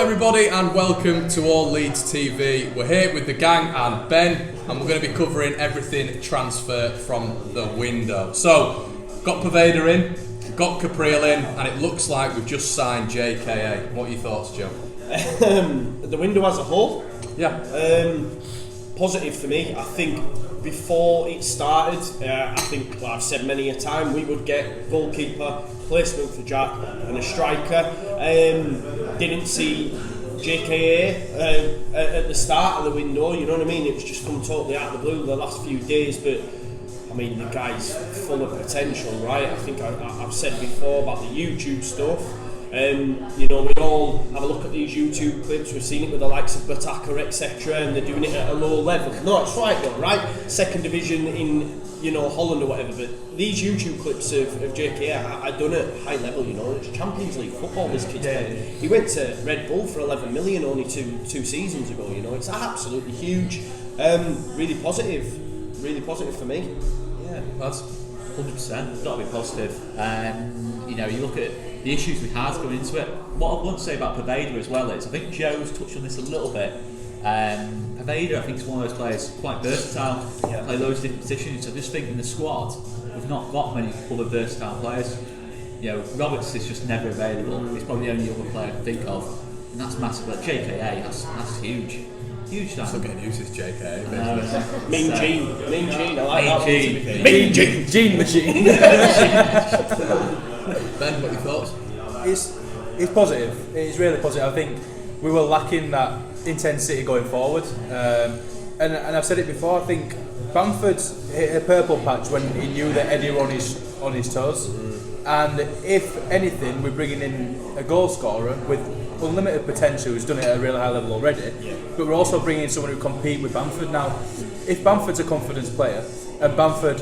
everybody and welcome to All Leeds TV. We're here with the gang and Ben, and we're going to be covering everything transfer from the window. So, got Pervader in, got Capriel in, and it looks like we've just signed JKA. What are your thoughts, Joe? The window as a whole? Yeah. Positive for me. I think before it started, I think, well, I've said many a time, we would get goalkeeper, placement for Jack and a striker. Didn't see JKA at the start of the window, you know what I mean? It was just come totally out of the blue the last few days, but I mean, the guy's full of potential, right? I think I've said before about the YouTube stuff. You know, we all have a look at these YouTube clips. We've seen it with the likes of Bataka, etc., and they're doing it at a low level. No, it's right though, right? Second division in, you know, Holland or whatever. But these YouTube clips of JKA are done at high level. You know, it's Champions League football. This kid's playing. He went to Red Bull for 11 million only two seasons ago. You know, it's absolutely huge. Really positive for me. Yeah, that's 100%. Got to be positive. You know, you look at the issues we had going into it. What I want to say about Pervader as well is, I think Joe's touched on this a little bit. Pervader, I think, is one of those players quite versatile. Play loads of different positions. So just think in the squad, we've not got many other versatile players. You know, Roberts is just never available. He's probably the only other player I can think of, and that's massive. But JKA, that's huge. Huge time. Still getting used to this JKA. Mean Gene, I like that one. Mean Gene machine. Ben, what are your thoughts? It's positive. It's really positive. I think we were lacking that intensity going forward. And I've said it before. I think Bamford hit a purple patch when he knew that Eddie were on his toes. And if anything, we're bringing in a goal scorer with unlimited potential who's done it at a really high level already. But we're also bringing in someone who compete with Bamford now. If Bamford's a confidence player and Bamford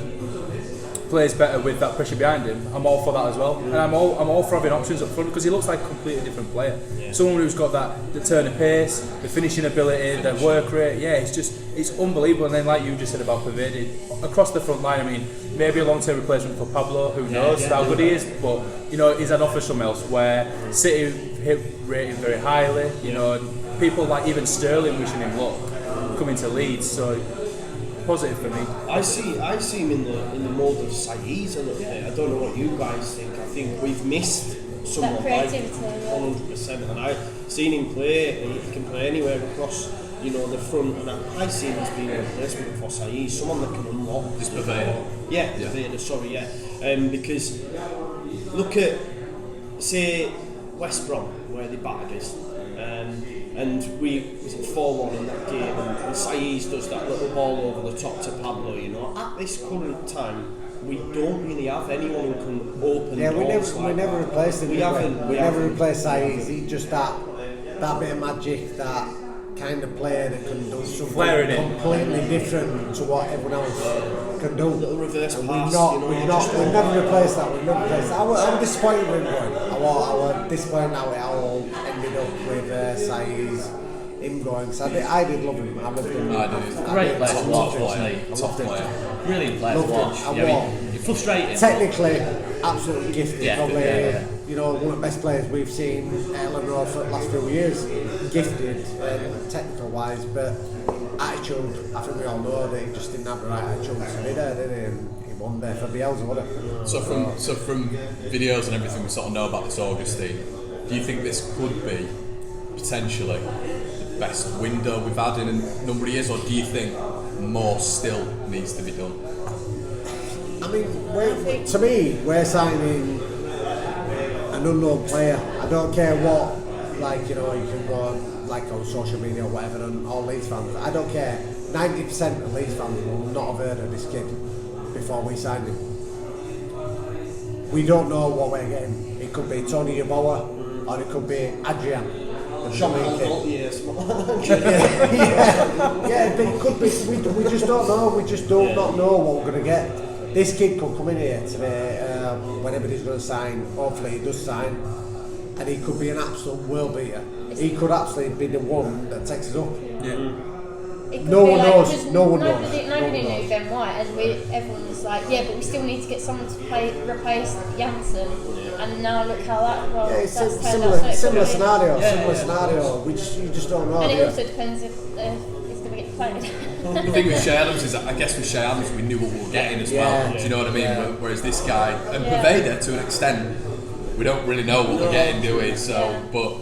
plays better with that pressure behind him, I'm all for that as well. And I'm all for having options up front because he looks like a completely different player. Someone who's got the turn of pace, the finishing ability, the work rate. Yeah, it's unbelievable. And then, like you just said about Pervader, across the front line, I mean, maybe a long-term replacement for Pablo. Who knows how good he is? But you know, he's an offer somewhere else where City rate him very highly. You know, and people like even Sterling wishing him luck coming to Leeds. So positive for me. I see him in the mould of Saiz a little bit. I don't know what you guys think. I think we've missed someone like 100%, and I've seen him play. He can play anywhere across, you know, the front, and I see him as being a replacement for Saiz, someone that can unlock. Just Pervader. Pervader. Sorry, because look at, say, West Brom where they battered us. And we was it 4-1 in that game, and Saiz does that little ball over the top to Pablo. You know, at this current time, we don't really have anyone who can open. Yeah, we never replaced him. We never replaced Saiz. He's just that bit of magic, that kind of player that can do something completely different to what everyone else can do. Little reverse pass. We've never replaced that. We've never replaced that. I'm disappointed with him going. I was disappointed how it all ended up with Saiz, him going. Because I did love him. I loved him. Great player to watch, wasn't he? Top player. Brilliant player to watch. Frustrating. Technically, absolutely gifted. Probably, you know, one of the best players we've seen at Ellen Road for the last few years. Gifted, technical wise, but attitude, I think we all know that he just didn't have the right attitude to be there, did he? And he won there for Bielsa, wasn't it? So from videos and everything we sort of know about this Augustin, do you think this could be potentially the best window we've had in a number of years, or do you think more still needs to be done? I mean, to me, we're signing an unknown player. I don't care what, like, you know, you can go on, like, on social media or whatever, and all Leeds fans, I don't care. 90% of Leeds fans will not have heard of this kid before we signed him. We don't know what we're getting. It could be Tony Yeboah, or it could be Adrian. Yeah, but it could be. We just don't know. We just do not know what we're going to get. This kid could come in here today, whenever he's going to sign. Hopefully he does sign, and he could be an absolute world beater. He could actually be the one that takes us up. It No could be one like, knows. because No one knows. Nobody knew Ben White, and everyone was like, yeah, but we still need to get someone to replace Janssen. And now look how that. Well, Yeah, it's that's turned similar, out. So it similar could be- scenario. Yeah, similar yeah. scenario. You just don't know. And do it you? also depends if it's going to get played. The thing with Shea Adams is that I guess with Shea Adams we knew what we were getting as well. Yeah. Do you know what I mean? Yeah. Whereas this guy and Yeah. Pervader to an extent, we don't really know what we're getting, do we? So, Yeah. but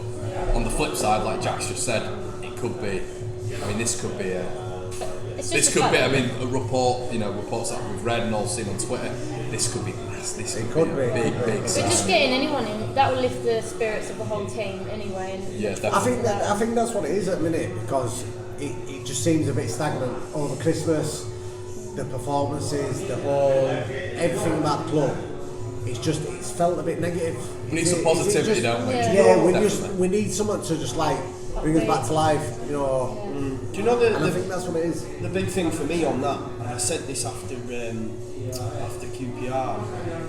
on the flip side, like Jack's just said, it could be. I mean, this could be a. It's just This the could be. fact I mean, a report. You know, reports that we've read and all seen on Twitter. This could be mass. This could be a big, big But sign. just getting anyone in, that will lift the spirits of the whole team anyway. And Yeah, I definitely. think that's what it is at the minute, because it just seems a bit stagnant over Christmas. The performances, the whole everything about the club. It's felt a bit negative. We need Is some it- is it positivity, just- don't we? Yeah, Definitely. we need someone to just like bring us back to life, you know. Do you know And I think that's what it is. the big thing for me on that? I said this after QPR.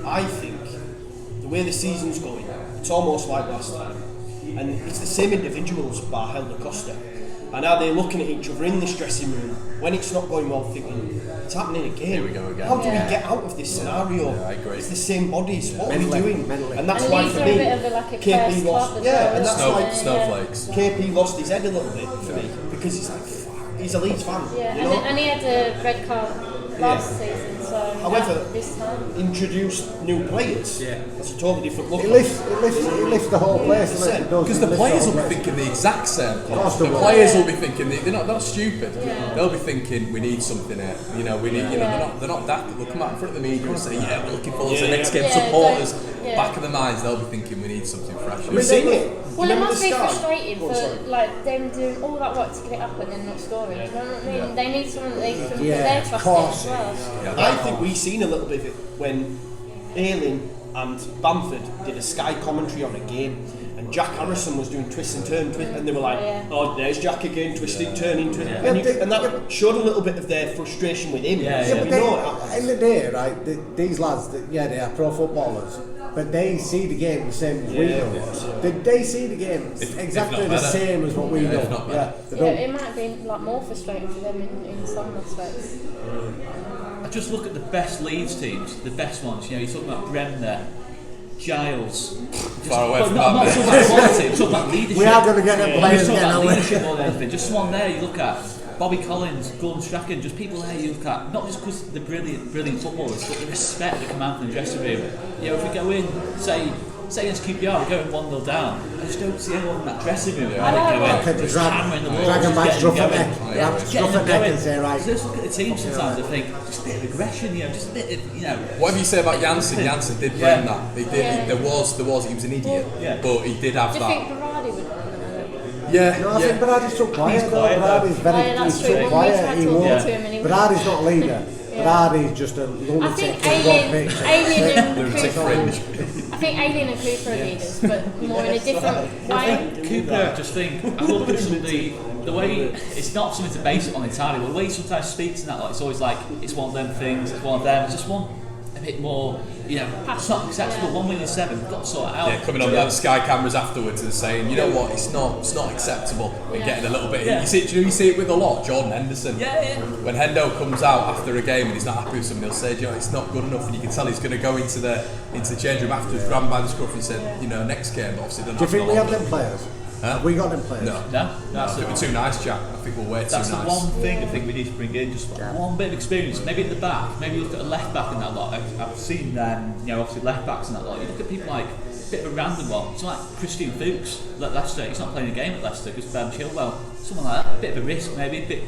I think the way the season's going, it's almost like last time, and it's the same individuals bar Helder Costa. And are they looking at each other in this dressing room when it's not going well, thinking it's happening again? Here we go again. How do Yeah. we get out of this scenario? Yeah, I agree. It's the same bodies. What are Mentally, we doing? mentally. And that's And why Leeds for are me, a bit of a, like a KP cursed lost. club as Yeah, well, and that's isn't why it? Snowflakes. KP lost his head a little bit for me, because he's like, fuck, he's a Leeds fan. Yeah, you know? and he had a red card last season, so However, this time. Introduce new players. Yeah. That's a totally different look. It lifts the whole place, doesn't it? It does. Because It the lifts players whole will be place. thinking the exact same. course The they will. players will be thinking they're not stupid. Yeah. They'll be thinking we need something here. You know, we need. You know, they're not daft. They'll come out in front of the media and say, "Yeah, we're looking forward to the next game." Yeah, Supporters, yeah. back of their minds, they'll be thinking we need something fresh. We've seen it. Well, it Remember must the be Sky? frustrating Oh, for sorry. like them doing all that work to get it up and then not scoring. Do you know what I mean? They need someone that they can put Yeah, their of trust in course. as well. Yeah, I think we seen a little bit of it when Ayling and Bamford did a Sky commentary on a game, and Jack Harrison was doing twist and turn, and they were like, Yeah. "Oh, there's Jack again, twisting, turning, twisting," Yeah, and that showed a little bit of their frustration with him. Yeah, So yeah. we They, know it happens. in the day, right, these lads, they are pro footballers, but they see the game the same as we Yeah, do. They see the game If exactly not the better. same as what we Yeah, do. if not Yeah, better. they Yeah, don't. it might have been like more frustrating for them in some respects. I just look at the best Leeds teams, the best ones. You know, you're talking about Bremner, Giles. Far away But from not, that, not mate. talking about quality, I'm talking about leadership. We are going to get them I'm players just talking again, about aren't we? leadership more than anything. Just someone there you look at. Bobby Collins, Gordon Strachan, just people there you look at. Not just because they're brilliant footballers, but the respect that come out from the dressing room. You know, if we go in, say against QPR, we're going 1-0 down. I just don't see anyone in that dressing room. Yeah. I don't go Okay, in, just drag- hammering the ball, drag 'em just back, getting scruff them at going. neck. Yeah, Yeah, just scruff getting at them neck going. and say, right. So just look at the team sometimes and think, just a bit of aggression, you know, just a bit of, you know. Whatever you say about Janssen, Janssen did bring Yeah. that. He did. Yeah. There was. He was an idiot, Yeah. but he did have Do you think that. Berardi would bring that? Yeah. No, I think Berardi's too quiet. He's quiet, though. Berardi's Oh, very yeah, that's he's true. too When we quiet. tried He talking won't. to him and he was- Berardi's not a leader. Yeah. Berardi's just a I lunatic. think who won't pitch. Alien and Lunatic Cooper. fringe. I think Alien and Cooper are leaders, but more in a different I way. think Cooper, I just think, I look at some of the way, it's not something to base it on entirely, but the way he sometimes speaks and that, like, it's always like, it's one of them things, it's one of them, it's just one a bit more, you know, it's not acceptable, Yeah. 1 win in 7, we've got to sort it out. Yeah, coming on the Sky cameras afterwards and saying, you know what, it's not acceptable, and Yeah. getting a little bit. Yeah. You see it with a lot. Jordan Henderson. Yeah. When Hendo comes out after a game and he's not happy with something, he'll say, you know, it's not good enough, and you can tell he's going to go into the change room after his grand band scruff and said, you know, next game, obviously. Do you think we have them players? Have we got them players? No. No, No, I that's think the, we're too nice, Jack. I think we're way too that's the nice. one thing I think we need to bring in, just one bit of experience, maybe at the back, maybe look at a left back in that lot. I've seen, you know, obviously left backs in that lot. You look at people like, a bit of a random one, it's like Christian Fuchs at Leicester, he's not playing a game at Leicester because Ben Chilwell, someone like that, a bit of a risk maybe, bit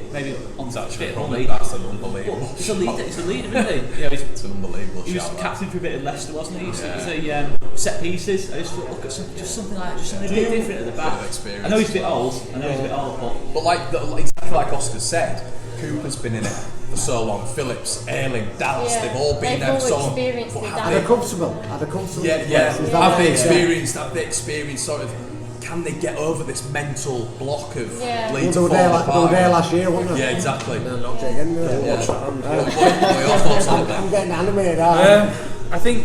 on It's a actually bit probably, of that's an But unbelievable he's a leader, shot. isn't he? You know, It's an unbelievable he was shot. captain for a bit of Leicester, wasn't he? He Yeah. was a set pieces. I just thought, look at just something like that, just something a bit different at the back. Bit of experience. I know he's a bit old. But exactly like Oscar said, Cooper's been in it for so long. Phillips, Ayling, Dallas, Yeah. they've all been They've there all for so long. experienced But it, have Dan. Are they they- comfortable? Are they comfortable? Yeah. Is that Have what they it is? experienced sort of, can they get over this mental block of Yeah. Well, Leeds they were falling there, they were apart? there last year, weren't they? Yeah, exactly. They're not taking it. Yeah. What are your thoughts on that? I'm getting animated. aren't I? I think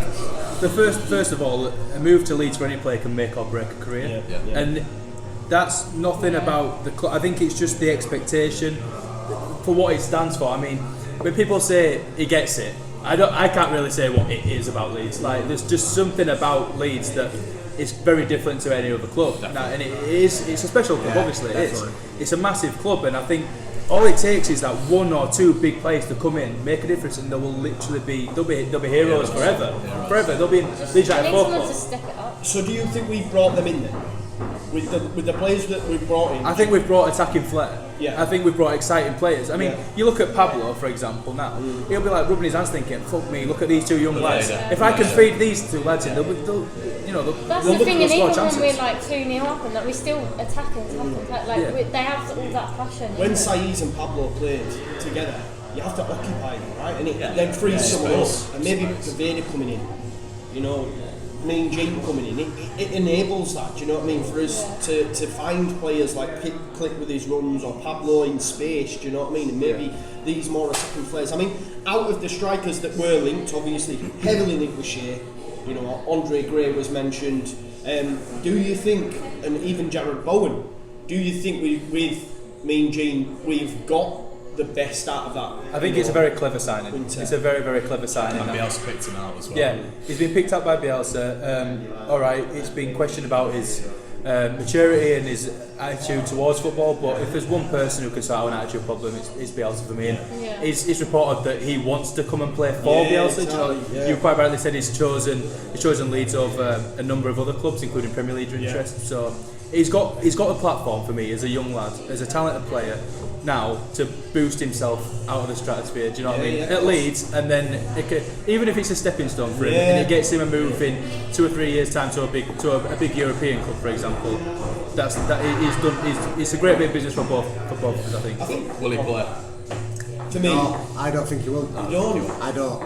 the first of all, a move to Leeds for any player can make or break a career, Yeah. and that's nothing about the club. I think it's just the expectation. for what it stands for. I mean, when people say he gets it, I can't really say what it is about Leeds. Like, there's just something about Leeds that is very different to any other club. Now, and it's a special club, obviously. It's a massive club, and I think all it takes is that one or two big players to come in, make a difference, and they will literally they'll be heroes forever. Forever. They'll be in Leeds United football. To step it up. So do you think we've brought them in then? With the players that we've brought in? I think we've brought attacking flair. Yeah. I think we've brought exciting players. I mean, you look at Pablo, for example, now. He'll be like rubbing his hands thinking, fuck me, look at these two young lads. If I can feed these two lads in, they'll That's the thing, and even when we're like 2-0 up and that, we still attack. Like, they have all that passion. When Saiz and Pablo played together, you have to occupy them, right? And it then frees someone else. And maybe Paveda coming in, you know, Mean Gene coming in, it enables that, do you know what I mean? For us to find players like Click with his runs, or Pablo in space, do you know what I mean? And maybe these more attacking players. I mean, out of the strikers that were linked, obviously heavily linked with Shea, you know, Andre Gray was mentioned. Do you think, and even Jared Bowen, do you think with Mean Gene we've got the best out of that? I think it's a very clever signing. It's a very, very clever signing. And Bielsa picked him out as well. Yeah, he's been picked up by Bielsa. All right, it's been questioned about his maturity and his attitude towards football, but if there's one person who can sort out an attitude problem, it's Bielsa for me. And it's reported that he wants to come and play for Bielsa. Exactly. You quite rightly said he's chosen Leeds over a number of other clubs, including Premier League interests. So he's got a platform for me as a young lad, as a talented player now, to boost himself out of the stratosphere. Do you know what I mean? At Leeds, and then even if it's a stepping stone for him, and it gets him a move in 2 or 3 years' time to a big European club, for example. It's a great bit of business for both of us, I think. Will he play? To me, no, I don't think he will. You don't? I don't.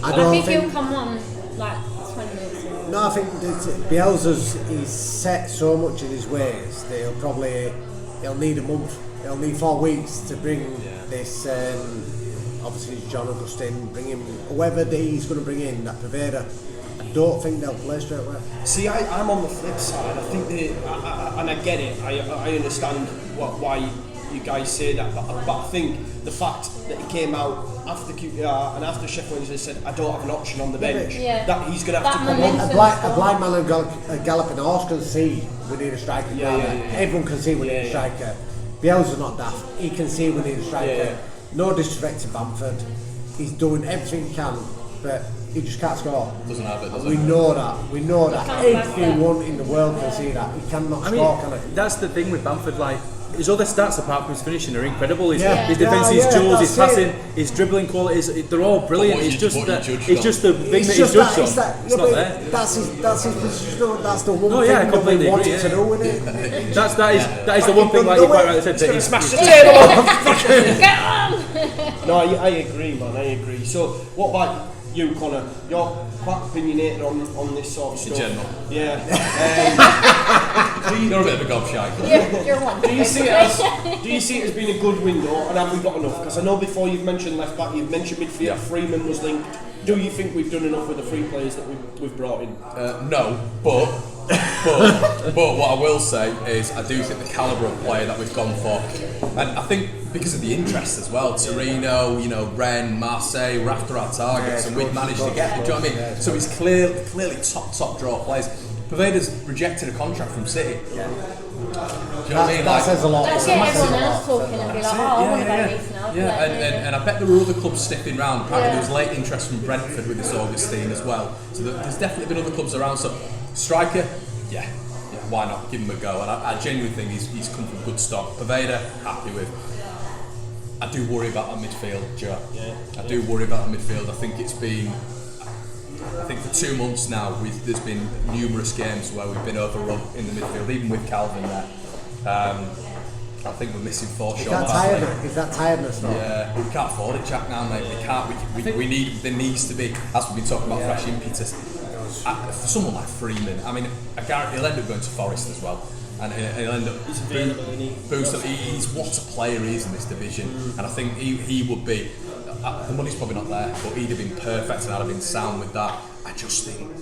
I think he'll come on like 20 minutes. No, I think he's set so much in his ways that he'll need a month. He'll need 4 weeks to bring this. Obviously, John Augustin, bring him whoever he's going to bring in. That Paveda, I don't think they'll play straight away. See, I'm on the flip side. I think and I get it. I understand why you guys say that, but I think the fact that he came out after QPR and after Sheffield Wednesday said, I don't have an option on the bench, that he's going to have to come on. A blind man and a galloping horse can see we need a striker. Everyone can see we need a striker. Bielsa's not daft. He can see we need a striker. No disrespect to Bamford. He's doing everything he can, but he just can't score. Doesn't have it, does We know that. We know that. Everyone in the world can see that. He cannot score, can he? That's the thing with Bamford. Like, his other stats apart from his finishing are incredible. His defence, his duels, his passing, his dribbling qualities, they're all brilliant. It's just the thing that he's judged on. It's not there. That's his position. That's the one thing that we wanted to do with it. That is the one thing, like you quite rightly said, that he's smashed the table. Get on! No, I agree, man. I agree. So, what about you, Conor? You're quite opinionated on this sort of stuff. In general. Yeah. You're a bit of a gobshite. You're one. Do you see it as being a good window, and have we got enough? Because I know before you've mentioned left back, you've mentioned midfield. Freeman was linked. Do you think we've done enough with the free players that we've brought in? No, but what I will say is I do think the calibre of player that we've gone for, and I think because of the interest as well, Torino, Rennes, Marseille, we're after our targets, and we've managed to get them. Do you know what I mean? So he's clearly top draw players. Paveda's rejected a contract from City. Do you know what I mean? That says a lot. That's everyone else talking and be like, I want to go Leeds now. And I bet there were other clubs sniffing round. Apparently there was late interest from Brentford with this Augustin as well. So there's definitely been other clubs around. So striker, why not? Give him a go. And I genuinely think he's come from good stock. Paveda, happy with. I do worry about that midfield, Joe. I do worry about the midfield. I think it's been... I think for 2 months now, there's been numerous games where we've been overrun in the midfield, even with Calvin there. I think we're missing 4 shots. Is that tiredness though? Yeah, we can't afford it, Jack, now, mate. We can't. We need. There needs to be, as we've been talking about, fresh impetus. For someone like Freeman, I mean, he'll end up going to Forest as well. And he'll end up boosting. He's what a player he is in this division. And I think he would be... the money's probably not there, but he'd have been perfect and I'd have been sound with that. I just think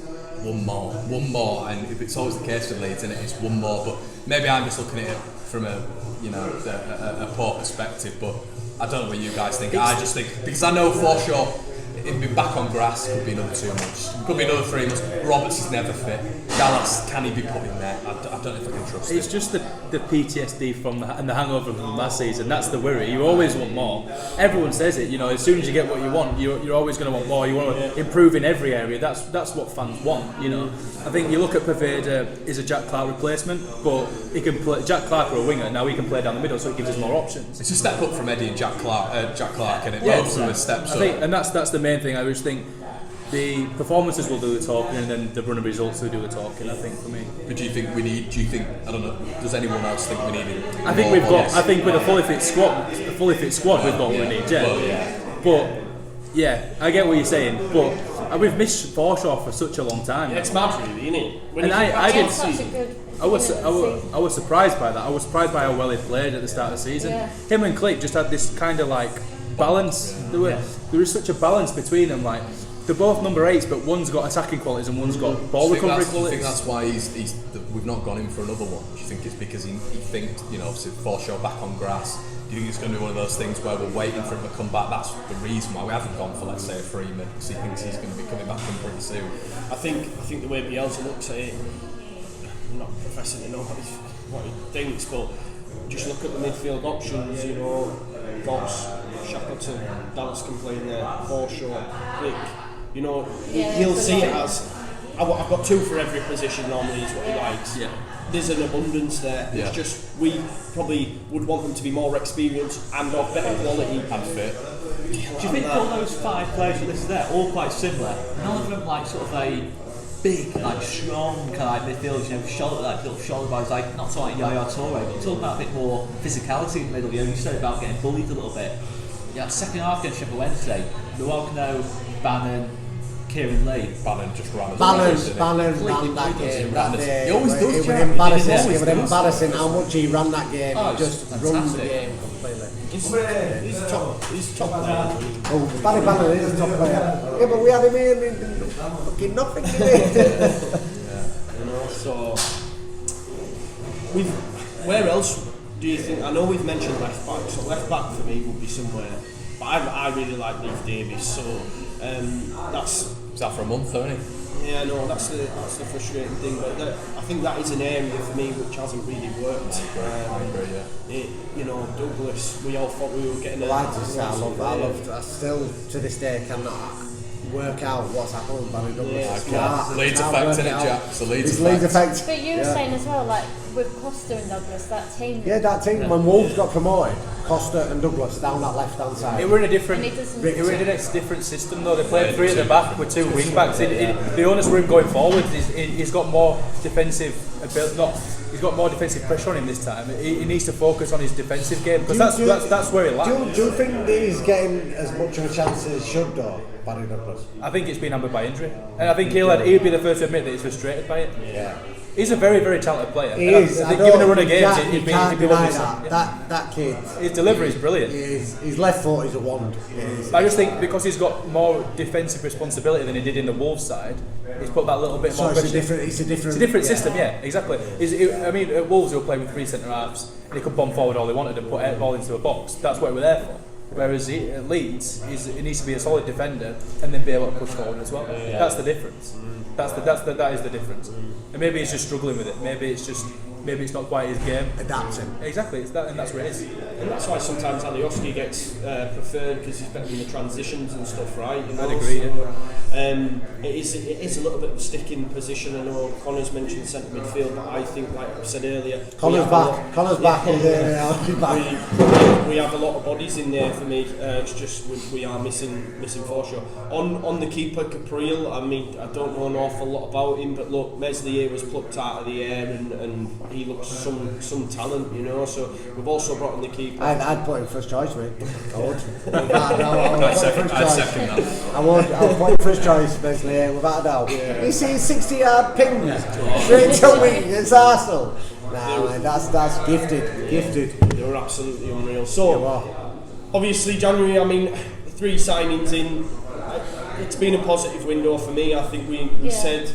one more, and if it's always the case with Leeds, isn't it? It's one more. But maybe I'm just looking at it from a poor perspective, but I don't know what you guys think. I just think, because I know for sure it'd be back on grass, could be another 2 months, could be another 3 months. Roberts is never fit. Dallas, can he be put in there? I don't know if I can trust It's him. just the PTSD and the hangover from last season. That's the worry. You always want more. Everyone says it. As soon as you get what you want, you're always going to want more. You want to improve in every area. That's what fans want. I think you look at Paveda is a Jack Clark replacement, but he can play. Jack Clark or a winger. Now he can play down the middle, so it gives us more options. It's a step up from Eddie and Jack Clark, and it both of them steps up. And that's the main thing. I just think the performances will do the talking, and then the run of results will do the talking. I think for me. But do you think I don't know? Does anyone else think we need it? I think we've got. I think with a fully fit squad, we've got what we need. But yeah, I get what you're saying. But we've missed Forshaw for such a long time. It's mad, really, isn't it? And I didn't such see. a good I was surprised by that. I was surprised by how well he played at the start of the season. Yeah. Him and Click just had this kind of like balance. There was such a balance between them. Like they're both number 8s, but one's got attacking qualities and one's got ball recovery Do you qualities. think that's why we've not gone in for another one? Do you think it's because he thinks, obviously Forshaw back on grass? Do you think it's going to be one of those things where we're waiting for him to come back? That's the reason why we haven't gone for, let's say, a Freeman, because he thinks he's going to be coming back in pretty soon. I think the way Bielsa looks at it, I'm not professing to know what he thinks, but just look at the midfield options. Goss, Shackleton, Dallas can play in there, Forshaw, Click. He'll see it as I've got 2 for every position. Normally, is what he likes. Yeah. There's an abundance there. Yeah. It's just we probably would want them to be more experienced and of better quality And fit. Do you think all those 5 players that listed there, all quite similar? None of them like sort of a big, like strong kind of midfield, shoulder, like little shoulder guys, like not talking Yaya Toure, but talking about a bit more physicality in the middle. You said about getting bullied a little bit. Yeah, second half against Sheffield Wednesday, Luogno, Bannon, Kieran Lee. Bannon just ran. Bannon ran that game that day. He always does, It was Jack. embarrassing. He always It was does. embarrassing how much he ran that game. Oh, He just it's run the fantastic. game completely. He's top player. Oh, Barry Bannon is a top player. Yeah, but we had him here and fucking nothing. So where else do you think? I know we've mentioned left back, so left back for me would be somewhere. But I really like Leeds Davies, so that's. Is that for a month, though, isn't it? Yeah, no, that's the frustrating thing. But I think that is an area for me which hasn't really worked. Douglas, we all thought we were getting. I still to this day cannot work out what's happened with Barry Douglas. Leeds effect, isn't it, Jack? It's a Leeds effect. But you were saying as well, like with Costa and Douglas, that team. Yeah, that team. When Wolves got promoted, Costa and Douglas down that left-hand side. It were in a different. And he doesn't- It were in a different system though. They played 3 at the back with 2 wing backs. The onus for him going forward is he's got more defensive he's got more defensive pressure on him this time. He needs to focus on his defensive game because that's where he lacks. Do you think that he's getting as much of a chance as he should, though, Barry Douglas? I think it's been hampered by injury, and I think he'll be the first to admit that he's frustrated by it. Yeah. He's a very, very talented player. He And is. I think given a run of games, you can't deny that kid. His delivery is brilliant. His left foot is a wand. I just think because he's got more defensive responsibility than he did in the Wolves side, he's put that little bit more pressure. It's a different System, yeah, exactly. At Wolves he'll play with 3 centre halves and he could bomb forward all he wanted and put a ball into a box. That's what we're there for. Whereas at Leeds, he needs to be a solid defender and then be able to push forward as well. Yeah. That's the difference. That is the difference. And maybe he's just struggling with it. Maybe it's not quite his game. Adapting. Exactly, it's that, and that's where it is. And that's why sometimes Alioski gets preferred because he's better in the transitions and stuff, right? I'd agree. It is a little bit of a sticking position. I know Conor's mentioned centre midfield, but I think, like I said earlier, Connor's back. We have a lot of bodies in there for me. It's just we are missing Forshaw. On the keeper, Capriel, I mean, I don't know an awful lot about him, but look, Meslier was plucked out of the air and he looks some talent, so we've also brought in the keeper. I'd put him first choice, mate. I would. I'd second that. I would put him first choice, Meslier, without a doubt. Yeah. You see 60-yard ping straight to wing against Arsenal. Nah, man, that's gifted. They were absolutely unreal. So, obviously January, I mean, 3 signings in, it's been a positive window for me. I think we said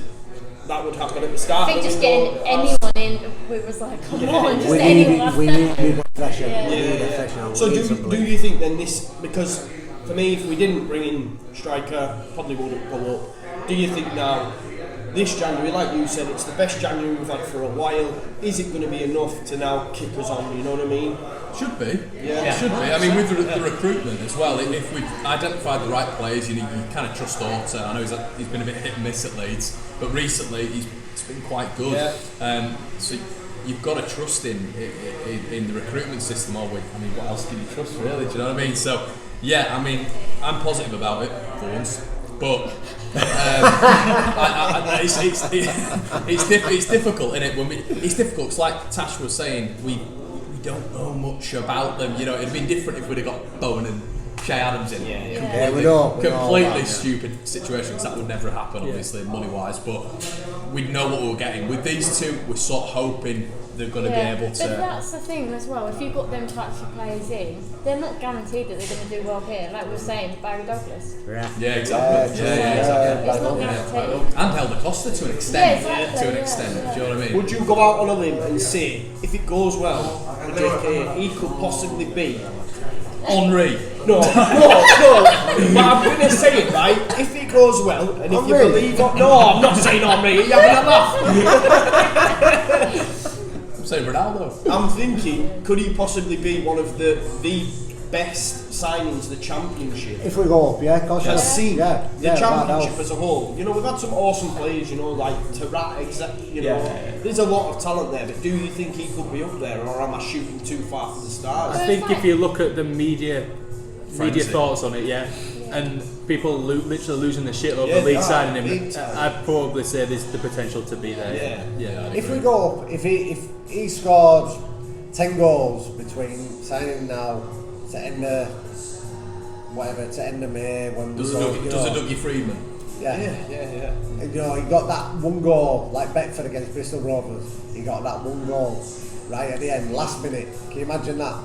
that would happen at the start. I think just getting anyone signing, we was like, come on, just We anyone. need fresh air. Yeah. We need a fresh air. So We need do somebody. you think then this, because for me, if we didn't bring in striker, probably wouldn't go up. Do you think now, this January, like you said, it's the best January we've had for a while, is it going to be enough to now kick us on, you know what I mean? Should be. Yeah. It should be. I mean, with the recruitment as well, if we've identified the right players, you kind of trust Orta. I know he's been a bit hit and miss at Leeds, but recently he's been quite good. Yeah. So you've got to trust in the recruitment system, or I mean, what else can you trust, really? Do you know what I mean? So, yeah, I mean, I'm positive about it for once, but it's difficult, isn't it? It's difficult. It's like Tasha was saying, we don't know much about them. You know, it'd been different if we'd have got Bowen and Shay Adams in. Completely stupid situation, because that would never happen, obviously, money-wise. But we'd know what we were getting. With these two, we're sort of hoping they're going to be able to. But that's the thing as well. If you've got them types of players in, they're not guaranteed that they're going to do well here. Like we were saying, Barry Douglas. Yeah, exactly. Exactly. It's not guaranteed. And Helder Costa to an extent. Yeah, exactly, To an extent. Do you know what I mean? Would you go out on a limb and say, if it goes well with JK, he could possibly be Henri. No. But I'm going to say it, right? If it goes well, and if you believe... No, I'm not saying Henri. You're having a laugh. I'm saying Ronaldo. I'm thinking, could he possibly be one of the best signings the Championship? If we go up, yeah, of course. I've seen the Championship as a whole. You know, we've had some awesome players, you know, like Tarat, you know. There's a lot of talent there, but do you think he could be up there, or am I shooting too far for the stars? I think if you look at the media thoughts on it, and people literally losing the shit over Leeds signing him, I'd probably say there's the potential to be there. Yeah. If we go up, if he scored 10 goals between signing now to end the May when does a Dougie Freedman? Yeah. You know, he got that one goal, like Beckford against Bristol Rovers. He got that one goal right at the end, last minute. Can you imagine that?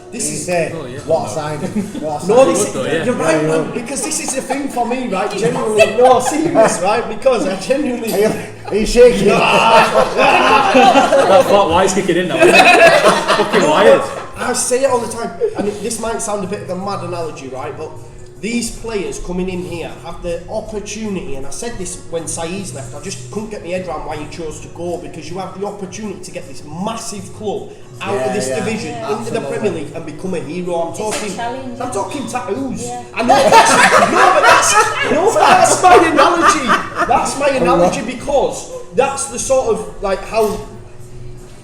This is what a signing. You're right, man, because this is the thing for me, right? Genuinely, no, serious, right? Because I genuinely. Are you shaking? That Fort White's kicking in now. Fucking wired. I say it all the time, and this might sound a bit of a mad analogy, right? But these players coming in here have the opportunity, and I said this when Saeed's left, I just couldn't get my head around why he chose to go, because you have the opportunity to get this massive club out of this division into the Premier League and become a hero. I'm talking tattoos. Yeah. I know, but that's my analogy. That's my analogy, because that's the sort of like how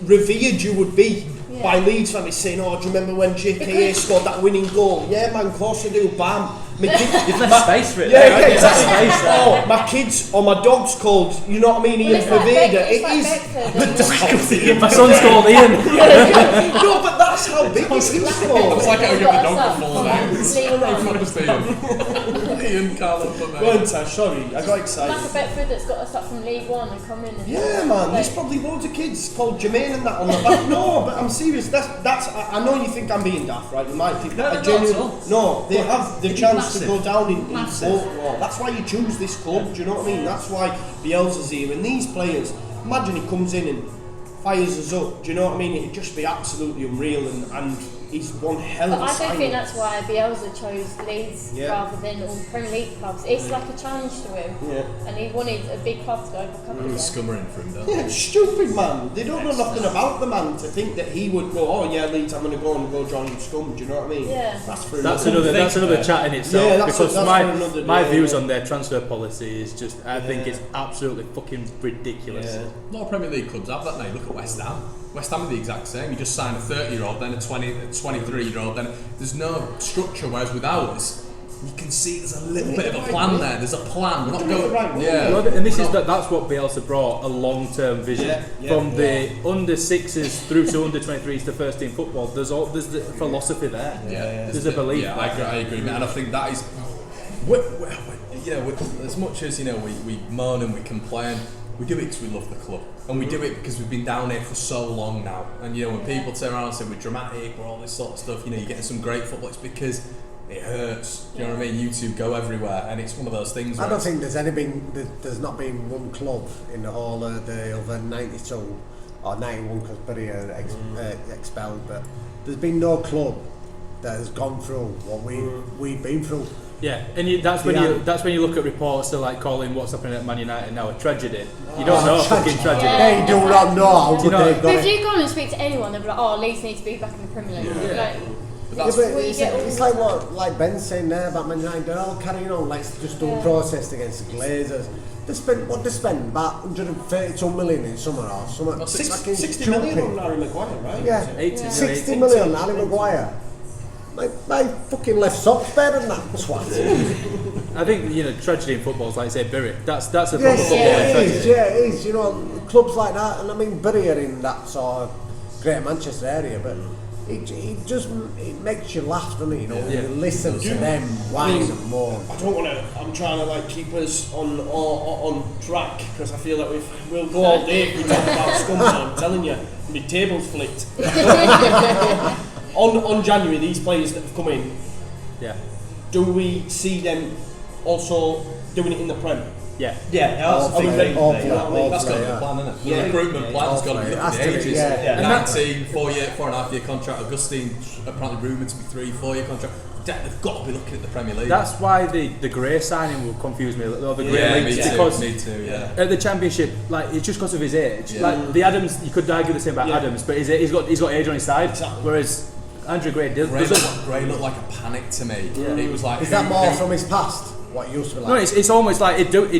revered you would be by Leeds fans saying, "Oh, do you remember when JKA scored that winning goal?" Yeah, man, of course I do. Bam. You've left space for it. Yeah, exactly. Oh, my kids or my dog's called, you know what I mean, Ian Pervader. My son's called Ian. No, but that's how big his for. It's like I would give the dog the full name. Ian Carlo. Go on, Tash, sorry, I got excited. Like a Beckford that's got us up from League One and come in. Yeah, man, there's probably loads of kids called Jermaine and that on the back. No, but I'm serious. That's. I know you think I'm being daft, right? You might think that. No, they have the chance to go down in folklore. That's why you choose this club. Do you know what I mean? That's why Bielsa's here. And these players, imagine he comes in and fires us up. Do you know what I mean? It'd just be absolutely unreal, and he's one hell of a I don't signing. think that's why Bielsa chose Leeds rather than all the Premier League clubs. It's like a challenge to him, and he wanted a big club to go overcome it. Scummering for him, though. Yeah, it's stupid, man. They don't know nothing about the man to think that he would go, oh yeah, Leeds, I'm going to go join Scum. Do you know what I mean? Yeah. That's another chat in itself. Yeah, because my views on their transfer policy is just, I think it's absolutely fucking ridiculous. A lot of Premier League clubs have that now. Look at West Ham. West Ham are the exact same. You just sign a 30-year-old, then a 23-year-old, then there's no structure. Whereas with ours, you can see there's a little bit of a plan there. There's a plan. We're not going. And this is that's what Bielsa brought, a long-term vision from the under 6s through to under 23s to first team football. There's the philosophy there. There's a belief. Yeah, I agree, and I think that is. As much as we moan and we complain, we do it because we love the club, and we do it because we've been down here for so long now. And when people turn around and say we're dramatic, we're all this sort of stuff, you're getting some great football. It's because it hurts. Do you know what I mean? You two go everywhere, and it's one of those things. I don't think there's not been one club in the whole of the over 92 or 91 because Bury are expelled, but there's been no club that has gone through what we've been through. Yeah, and that's when you look at reports that like calling what's happening at Man United now a tragedy. You don't know a fucking tragedy. They do not know how good they've got But if it. you go and speak to anyone, they'll be like, "Oh, Leeds need to be back in the Premier League." Like, It's like what Ben's saying there about Man United. They're all carrying on. Let's just do a protest against the Glazers. They spent about 132 million in summer or something. 60 million on Harry Maguire, right? Yeah, 60 million on Harry Maguire. My fucking left sock's better than that twat. I think tragedy in football is like say Bury. That's a proper Yes, footballing tragedy. it is. You know, clubs like that, and I mean Bury are in that sort of Greater Manchester area, but it makes you laugh, doesn't it? You know, when you listen to them whine and moan. I don't want to. I'm trying to like keep us on track because I feel that we'll go all day if we talk about scums. I'm telling you, my table's flipped. On January, these players that have come in, do we see them also doing it in the Prem? Yeah, that's got to be the plan, isn't it? The recruitment plan's got to be up to ages. 19, 4.5 year contract. Augustin apparently rumoured to be 3-4 year contract. They've got to be looking at the Premier League. That's why the Gray signing will confuse me a little. The Gray me too. At the Championship, like it's just because of his age. Like the Adams, you could argue the same about Adams, but he's got age on his side. Exactly. Whereas Andrew Gray Gray looked like a panic to me. It was like, is that more from his past? What he used to be like? No, it's almost like I don't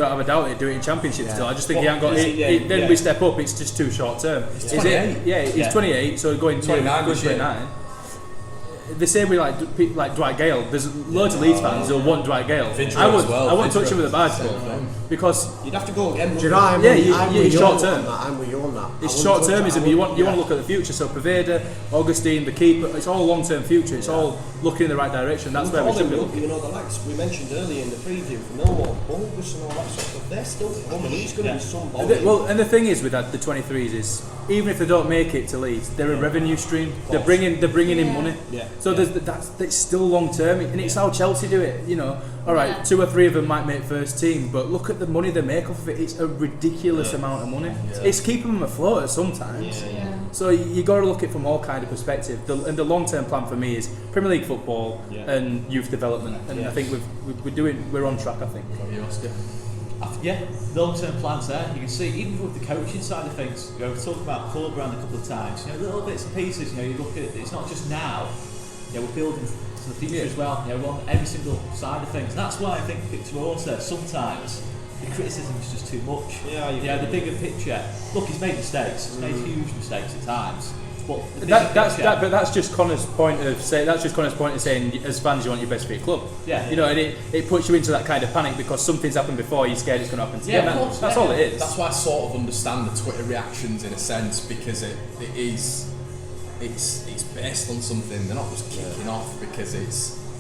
have a doubt he'd do it in Championship still. I just think he hasn't got it. Then we step up, it's just too short term. He's 28. He's 28, so going 29. The same way like Dwight Gale. There's loads of Leeds fans who'll want Dwight Gale. I wouldn't touch him with a badge because you'd have to go again. Do you know what I mean? It's short term. I'm with you on that. It's short termism. You want to look at the future. So Paveda, Augustin, the keeper. It's all long term future. It's all looking in the right direction. That's where we should be looking. You know, the likes we mentioned earlier in the preview for Millwall, Bulbus and all that sort of stuff. They're still coming. He's going to be some volume. Well, and the thing is with that, the 23s is even if they don't make it to Leeds, they're a revenue stream. They're bringing in money. Yeah. So that's still long term, and it's how Chelsea do it. You know, all right, 2 or 3 of them might make first team, but look at the money they make off of it. It's a ridiculous amount of money. Yeah. It's keeping them afloat sometimes. So you got to look at it from all kind of perspective. And the long term plan for me is Premier League football and youth development. And I think we're on track. I think. Yeah, the long-term plans there. You can see even with the coaching side of things. We've talked about Corbrand a couple of times. Little bits and pieces. You look at it's not just now. We're building to the future as well. We want every single side of things. And that's why I think Victor Orta sometimes the criticism is just too much. The bigger picture. Look, he's made mistakes. He's made huge mistakes at times. But that's just Conor's point of saying. That's just Conor's point of saying, as fans, you want your best for your club. Yeah. And it puts you into that kind of panic because something's happened before. You're scared it's going to happen to you. That's all it is. That's why I sort of understand the Twitter reactions in a sense because it's based on something. They're not just kicking off because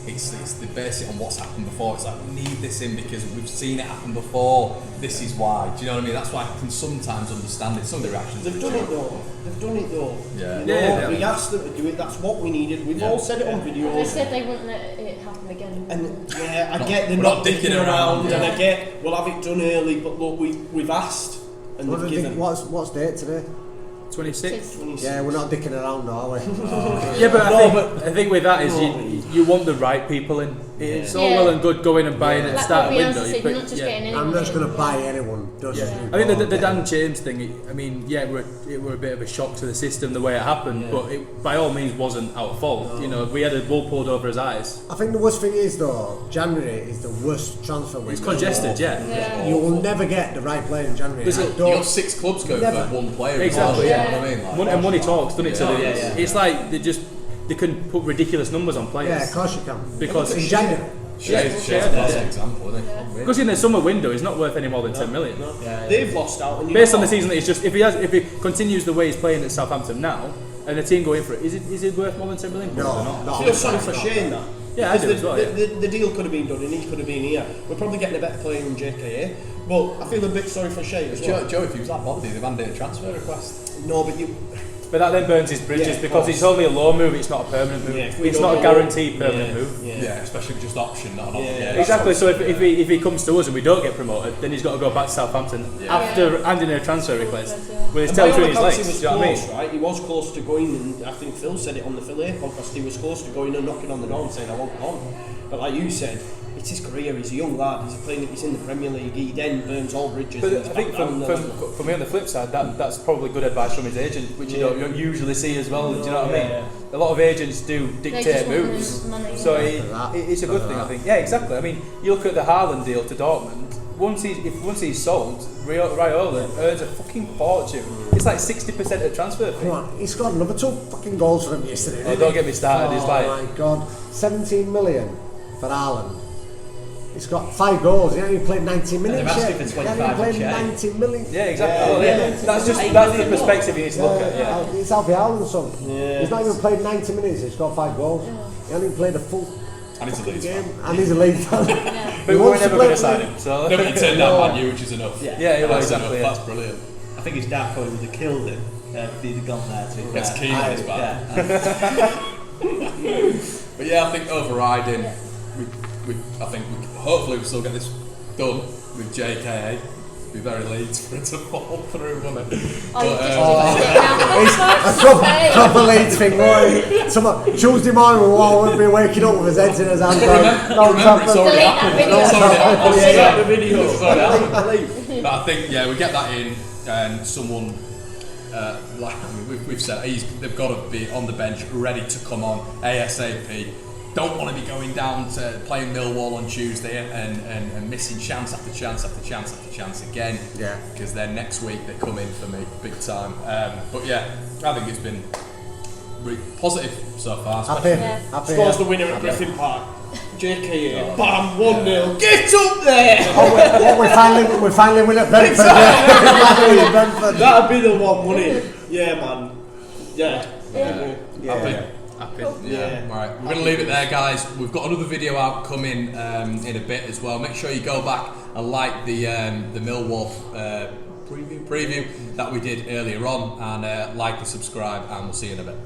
they base it on what's happened before. It's like we need this in because we've seen it happen before. This is why. Do you know what I mean? That's why I can sometimes understand it. Some of the reactions. They've done it though. Yeah. We asked them to do it. That's what we needed. We've all said it on video. They said they wouldn't let it happen again. And I get they're not dicking around, and I get we'll have it done early. But look, we've asked, and they've given. What's date today? 26. Yeah, we're not dicking around, are we? I think with that is you want the right people in. It's all well and good going and buying at the start of the window. You're not just getting anyone. I'm not just going to buy anyone. I mean the Dan James thing. I mean, it were a bit of a shock to the system the way it happened, but it by all means wasn't our fault. We had a wool pulled over his eyes. I think the worst thing is though, January is the worst transfer window. It's congested, You will never get the right player in January. You got 6 clubs going for one player. Exactly. You know what I mean? And money talks, doesn't it? So it's like they can put ridiculous numbers on players. Yeah, of course you can. Because in January. Shea's an example, isn't it? Because in the summer window, he's not worth any more than 10 million. They've lost out. Based on the season, it's just if he continues the way he's playing at Southampton now, and the team go in for it, is it worth more than 10 million? No. I feel sorry for Shane that. Yeah, I do as well. The deal could have been done, and he could have been here. We're probably getting a better player than JKA, but I feel a bit sorry for Shane as well. Joe, if he was that bothered, he'd have handed a transfer request. No, but But that then burns his bridges because it's only a loan move, it's not a permanent move. It's not a guaranteed permanent move. Yeah, especially just option, not an obligation. Exactly, so if he comes to us and we don't get promoted, then he's got to go back to Southampton after handing in a transfer request with his tail between his legs. Do you know what I mean? Right? He was close to going, and I think Phil said it on the Phil A podcast, he was close to going and knocking on the door and saying, I want come on. But like you said, it's his career, he's a young lad, he's in the Premier League, he then burns all bridges. But I think for me on the flip side, that's probably good advice from his agent, which you don't usually see as well. Do you know what I mean? A lot of agents do dictate moves, so it's a good thing, I think. Yeah, exactly. I mean, you look at the Haaland deal to Dortmund. Once he's sold, Raiola earns a fucking fortune. It's like 60% of transfer fee. Come on, he scored another 2 fucking goals for him yesterday. Oh, don't get me started. It's like, oh my god, 17 million for Haaland. He's got 5 goals. He hasn't even played 90 minutes yet. For 25 he hasn't played 90 million. Yeah, exactly. That's the perspective you need to look at. Yeah. It's Alfie Haaland's son. He's not even played 90 minutes. He's got 5 goals. He hasn't even played a full And he's a Leeds game. fan. And he's a Leeds fan. But we're never going to sign him. So. No, but he turned down Man U, which is enough. Yeah, that's exactly. enough. That's brilliant. I think his dad probably would have killed him if he'd have gone there. To be Gets fair. keen on his back. Yeah. But yeah, I think overriding, hopefully we still get this done with JKA. Be very Leeds for it to fall through, wouldn't it? It's a proper Leeds thing, right? Tuesday morning we'll all be waking up with his heads in his hands. Remember, it's already happened. It's already happened. the video. It's already happened. But I think, we get that in, and someone, we've said, they've got to be on the bench, ready to come on ASAP. Don't want to be going down to playing Millwall on Tuesday and missing chance after chance after chance after chance again. Yeah. Because then next week they come in for me big time. But yeah, I think it's been really positive so far. Happy. Scores the winner at Griffin Park. JKA, bam, 1-0. Get up there! We finally win at Brentford. Brentford. That'd be the one, wouldn't it? Yeah, man. Happy. Yeah. Right. We're going to leave it there, guys. We've got another video out coming in a bit as well. Make sure you go back and like the Millwall preview that we did earlier on, and like and subscribe, and we'll see you in a bit.